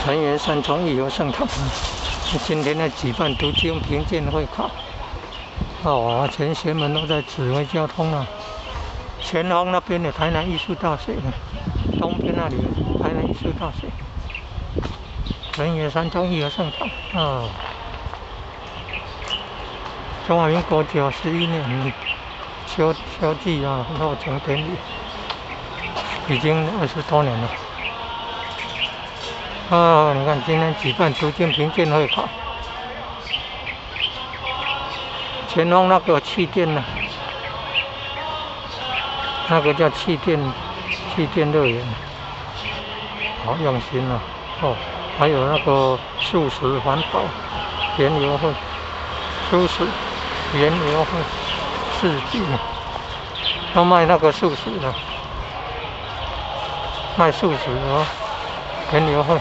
成员三重义和圣堂，今天的举办读经评鉴会考。哦，全学们都在指挥交通了。前方那边有台南艺术大学，东边那里有台南艺术大学。成员三重义和圣堂。哦，中华民国91年秋季落成典礼，已经20多年了。你看今天举办读经评鉴会考，前方那个气垫呢，那个叫气垫乐园，好用心啊！还有那个素食环保园游会，素食园游会4季，要卖那个素食的，卖素食园游会。